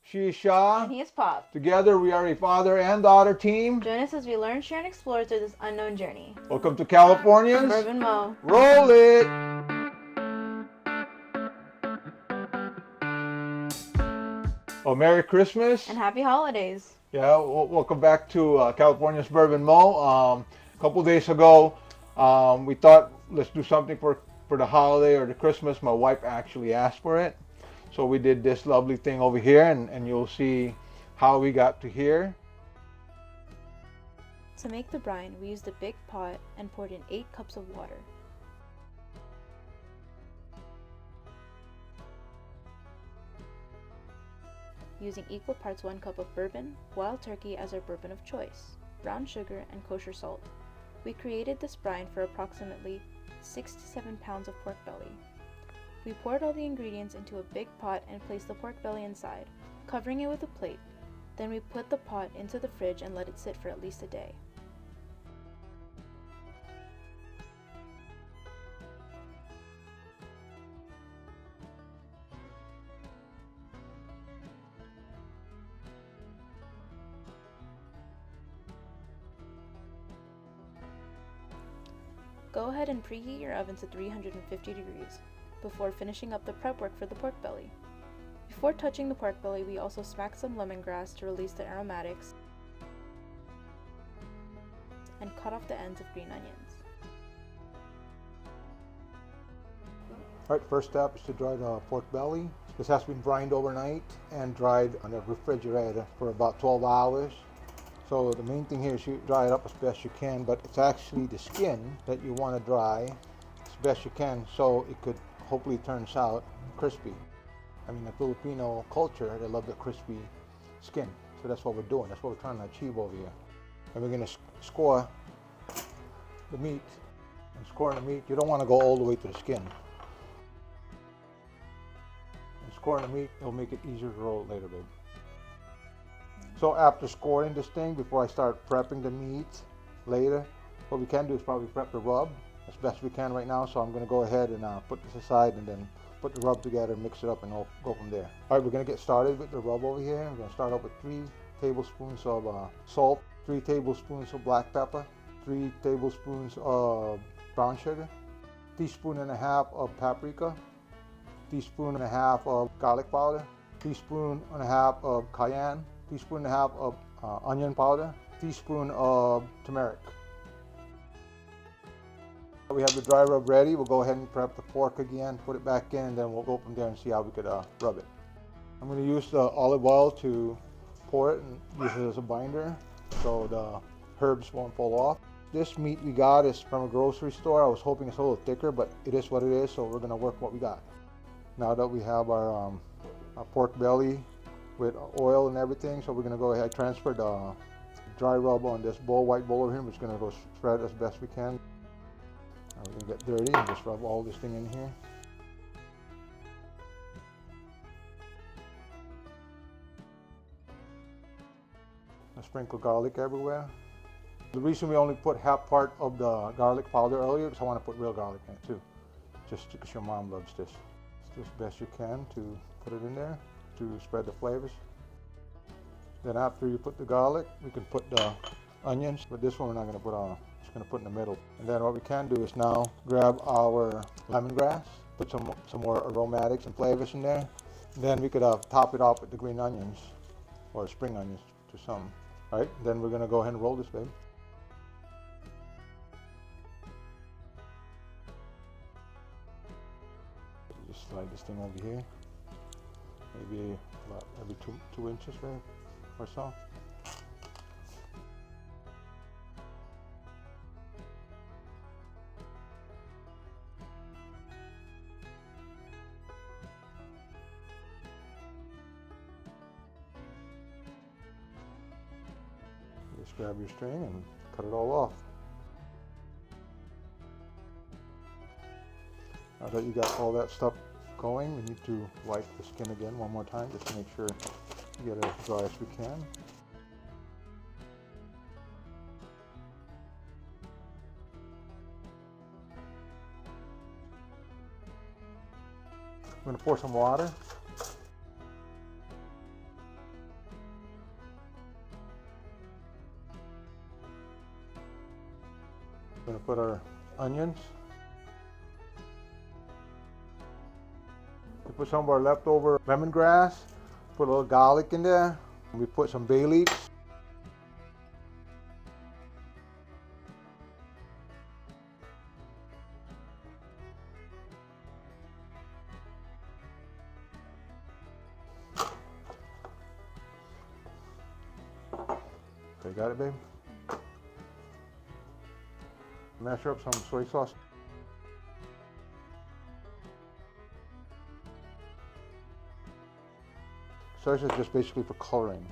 She is Shaw. And he is Pop. Together we are a father and daughter team. Join us as we learn, share, and explore through this unknown journey. Welcome to Calipournians Bourb&Mo. Roll it! Oh, Merry Christmas. And happy holidays. Yeah, welcome back to Calipournians Bourb&Mo. A couple days ago, we thought let's do something for the holiday or the Christmas. My wife actually asked for it. So we did this lovely thing over here, and you'll see how we got to here. To make the brine, we used a big pot and poured in 8 cups of water. Using equal parts 1 cup of bourbon, wild turkey as our bourbon of choice, brown sugar, and kosher salt. We created this brine for approximately 6 to 7 pounds of pork belly. We poured all the ingredients into a big pot and placed the pork belly inside, covering it with a plate. Then we put the pot into the fridge and let it sit for at least a day. Go ahead and preheat your oven to 350 degrees before finishing up the prep work for the pork belly. Before touching the pork belly, we also smacked some lemongrass to release the aromatics and cut off the ends of green onions. Alright, first step is to dry the pork belly. This has been brined overnight and dried on the refrigerator for about 12 hours. So the main thing here is you dry it up as best you can, but it's actually the skin that you want to dry as best you can so it could hopefully turns out crispy. I mean, the Filipino culture, they love the crispy skin. So that's what we're doing. That's what we're trying to achieve over here. And we're going to score the meat. And scoring the meat, you don't want to go all the way to the skin. And scoring the meat, it'll make it easier to roll it later, babe. So after scoring this thing, before I start prepping the meat later, what we can do is probably prep the rub as best we can right now. So I'm going to go ahead and put this aside and then put the rub together, mix it up, and I'll go from there. All right, we're going to get started with the rub over here. We're going to start off with 3 tablespoons of salt, 3 tablespoons of black pepper, 3 tablespoons of brown sugar, teaspoon and a half of paprika, teaspoon and a half of garlic powder, teaspoon and a half of cayenne, teaspoon and a half of onion powder, teaspoon of turmeric. We have the dry rub ready. We'll go ahead and prep the pork again, put it back in, then we'll go from there and see how we could rub it. I'm going to use the olive oil to pour it and use it as a binder so the herbs won't fall off. This meat we got is from a grocery store. I was hoping it's a little thicker, but it is what it is, so we're going to work what we got. Now that we have our pork belly with oil and everything, so we're going to go ahead and transfer the dry rub on this white bowl over here. We're just going to go spread as best we can. Now we're going to get dirty and just rub all this thing in here. I sprinkle garlic everywhere. The reason we only put half part of the garlic powder earlier is I want to put real garlic in it too, just because your mom loves this. Do as best you can to put it in there to spread the flavors. Then after you put the garlic, we can put the onions, but this one we're not going to put on. Just going to put in the middle. And then what we can do is now grab our lemongrass, put some more aromatics and flavors in there. And then we could top it off with the green onions or spring onions to some. All right, then we're going to go ahead and roll this, baby. Just slide this thing over here. Maybe about every two inches, babe, or so. Just grab your string and cut it all off. Now that you got all that stuff going, we need to wipe the skin again one more time just to make sure you get it as dry as we can. I'm going to pour some water. We're gonna put our onions. We put some of our leftover lemongrass. Put a little garlic in there. We put some bay leaves. Okay, got it, babe? Mash up some soy sauce. Soy sauce is just basically for coloring.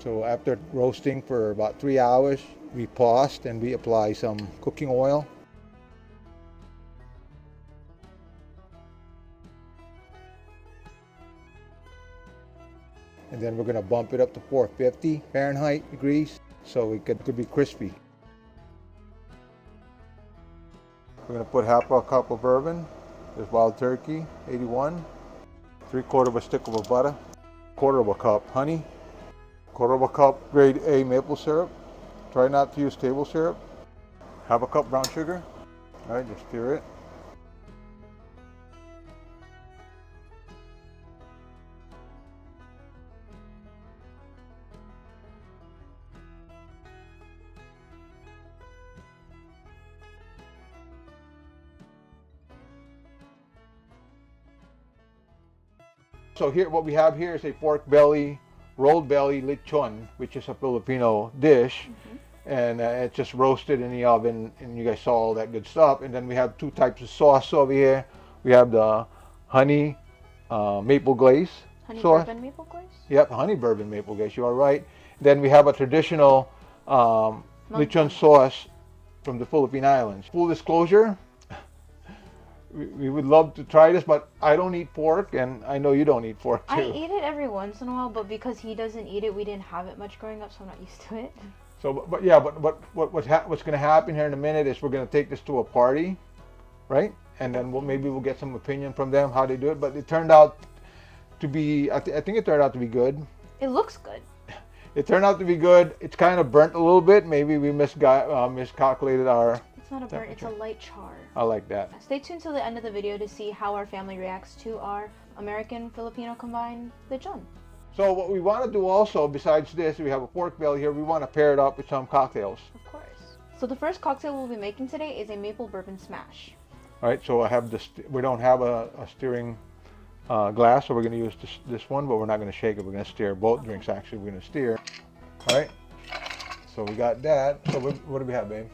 So after roasting for about 3 hours, we paused and we apply some cooking oil. And then we're going to bump it up to 450 Fahrenheit degrees so it could be crispy. We're going to put half a cup of bourbon. There's wild turkey, 81. 3/4 of a stick of butter. 1/4 of a cup honey. 1/4 of a cup grade A maple syrup. Try not to use table syrup. Half a cup brown sugar. All right, just stir it. So here, what we have here is a pork belly, rolled belly lechon, which is a Filipino dish. And it's just roasted in the oven, and you guys saw all that good stuff. And then we have 2 types of sauce over here. We have the honey maple glaze Honey sauce. bourbon maple glaze? Yep, honey bourbon maple glaze, you are right. Then we have a traditional lechon sauce from the Philippine Islands. Full disclosure, we would love to try this, but I don't eat pork, and I know you don't eat pork too. I eat it every once in a while, but because he doesn't eat it, we didn't have it much growing up, so I'm not used to it. So, what's going to happen here in a minute is we're going to take this to a party, right? And then maybe we'll get some opinion from them how they do it. But it turned out to be, I think it turned out to be good. It looks good. It turned out to be good. It's kind of burnt a little bit. Maybe we miscalculated our. It's not a burnt, it's a light char. I like that. Stay tuned till the end of the video to see how our family reacts to our American-Filipino combined lechon. So what we want to do also, besides this, we have a pork belly here. We want to pair it up with some cocktails. Of course. So the first cocktail we'll be making today is a maple bourbon smash. All right. So I have this. We don't have a stirring glass, so we're going to use this one, but we're not going to shake it. We're going to stir both drinks. Actually, we're going to stir. All right. So we got that. So what do we have, babe?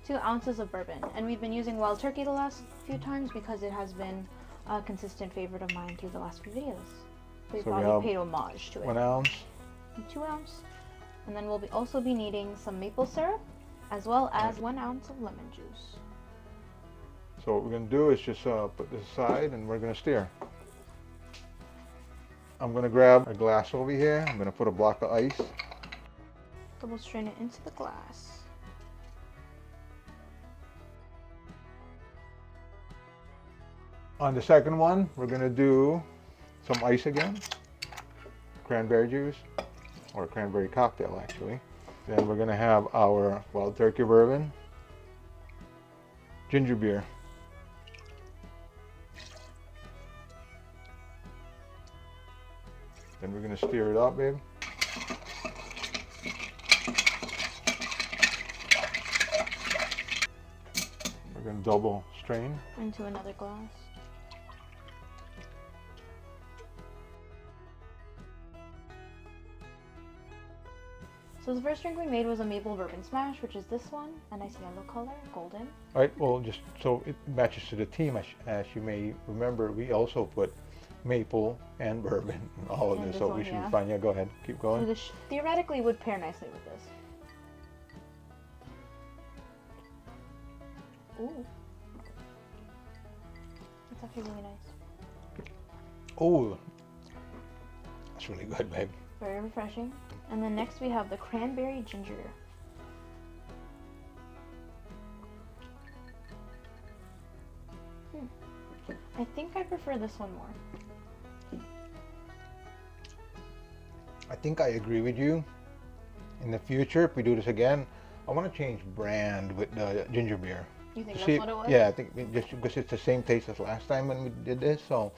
2 ounces of bourbon, and we've been using wild turkey the last few times because it has been a consistent favorite of mine through the last few videos. We probably paid homage to it. 1 ounce. 2 ounce. And then we'll also be needing some maple syrup, as well as 1 ounce of lemon juice. So what we're going to do is just put this aside, and we're going to stir. I'm going to grab a glass over here. I'm going to put a block of ice. Double strain it into the glass. On the second one, we're going to do some ice again. Cranberry juice, or cranberry cocktail actually. Then we're going to have our wild turkey bourbon, ginger beer. Then we're going to stir it up, babe. We're going to double strain into another glass. So the first drink we made was a maple bourbon smash, which is this one, a nice yellow color, golden. All right, well, just so it matches to the theme, as you may remember, we also put maple and bourbon all of this, so we should be fine. Yeah, go ahead, keep going. So this theoretically would pair nicely with this. Ooh. That's actually really nice. Oh, that's really good, babe. Very refreshing. And then next we have the cranberry ginger. I think I prefer this one more. I think I agree with you. In the future, if we do this again, I want to change brand with the ginger beer. You think To that's what it was? Yeah, I think just because it's the same taste as last time when we did this, so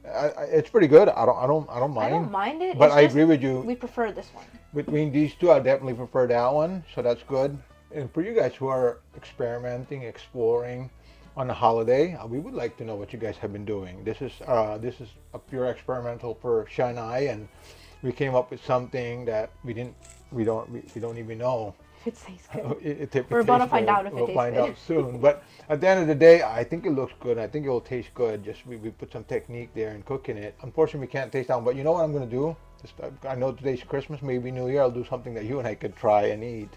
it's pretty good. I don't mind. I don't mind it. But it's I just agree with you. We prefer this one. Between these two, I definitely prefer that one, so that's good. And for you guys who are experimenting, exploring on the holiday, we would like to know what you guys have been doing. This is a pure experimental for Sha and I, and we came up with something that we don't even know. If it tastes good. If it We're about to tastes find good. out if it We'll tastes find good. out soon. But at the end of the day, I think it looks good. I think it will taste good. Just we put some technique there in cooking it. Unfortunately, we can't taste that one. But you know what I'm going to do? I know today's Christmas, maybe New Year. I'll do something that you and I could try and eat.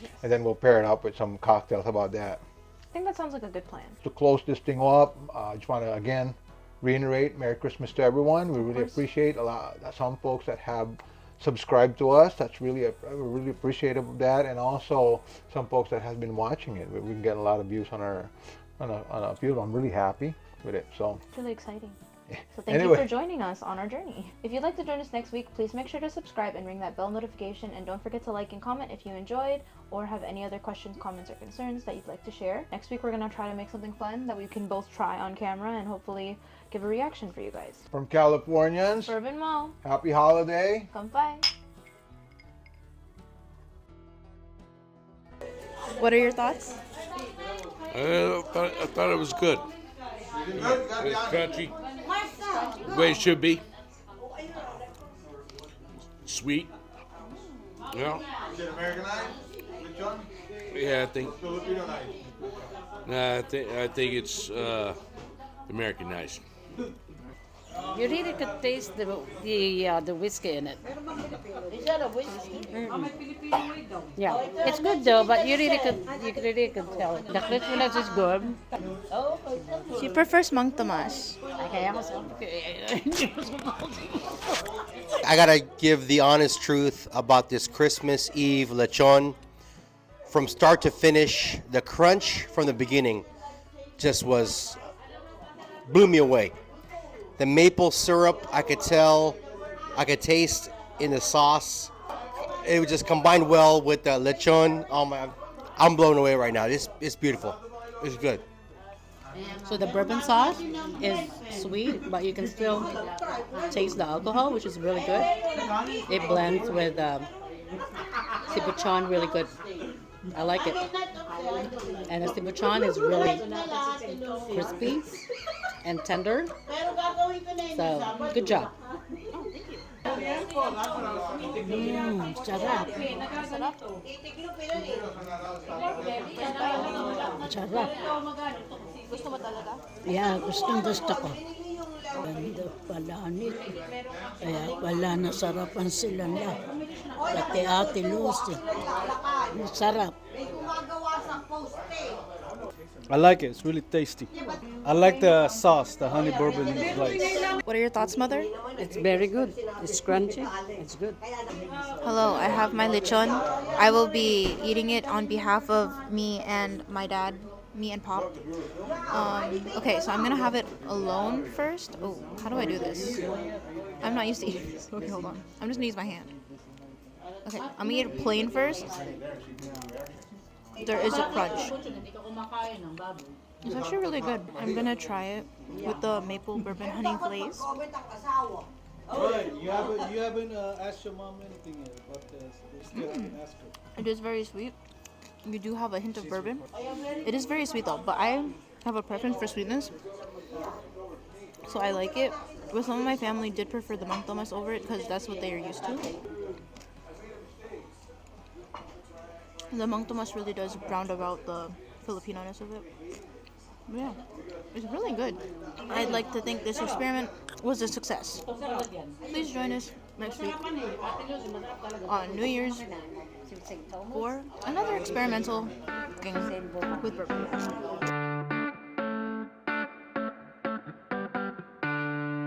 Yes. And then we'll pair it up with some cocktails. How about that? I think that sounds like a good plan. To close this thing up, I just want to again reiterate Merry Christmas to everyone. We really appreciate some folks that have subscribed to us. That's we're really appreciative of that, and also some folks that have been watching it. We've been getting a lot of views on our field. I'm really happy with it. So it's really exciting. So thank you for joining us on our journey. If you'd like to join us next week, please make sure to subscribe and ring that bell notification, and don't forget to like and comment if you enjoyed or have any other questions, comments, or concerns that you'd like to share. Next week we're going to try to make something fun that we can both try on camera and hopefully give a reaction for you guys. From Calipournians Bourb&Mo, happy holiday. Kampai. What are your thoughts? I thought it was good. It's crunchy, the way it should be. Sweet. Yeah. Is it Americanized? Lechon? Yeah, I think. Filipino-ized? Nah, I think it's Americanized. You really could taste the whiskey in it. Yeah, it's good though, but you really could tell. The crispiness is good. She prefers Mang Tomas. I gotta give the honest truth about this Christmas Eve lechon. From start to finish, the crunch from the beginning just blew me away. The maple syrup, I could taste in the sauce. It was just combined well with the lechon. Oh my, I'm blown away right now. It's beautiful. It's good. So the bourbon sauce is sweet, but you can still taste the alcohol, which is really good. It blends with cebuchon really good. I like it. And the cebuchon is really crispy and tender. So, good job. Sarap. Sarap. Gusto mo talaga? Yeah, gusto ko. Ganda pala nito. Kaya pala nasarapan sila na. Pati Ate Lucy. Sarap. I like it. It's really tasty. I like the sauce, the honey bourbon glaze. What are your thoughts, Mother? It's very good. It's crunchy. It's good. Hello, I have my lechon. I will be eating it on behalf of me and my dad, me and Pop. Okay, so I'm gonna have it alone first. Oh, how do I do this? I'm not used to eating this. Okay, hold on. I'm just gonna use my hand. Okay, I'm gonna eat it plain first. There is a crunch. It's actually really good. I'm gonna try it with the maple bourbon honey glaze. Alright, you haven't asked your mom anything yet about this. You still haven't asked her. It is very sweet. You do have a hint of bourbon. It is very sweet though, but I have a preference for sweetness, so I like it. But some of my family did prefer the Mang Tomas over it because that's what they are used to. The Mang Tomas really does round about the Filipino-ness of it. But yeah, it's really good. I'd like to think this experiment was a success. Please join us next week on New Year's for another experimental cooking with bourbon.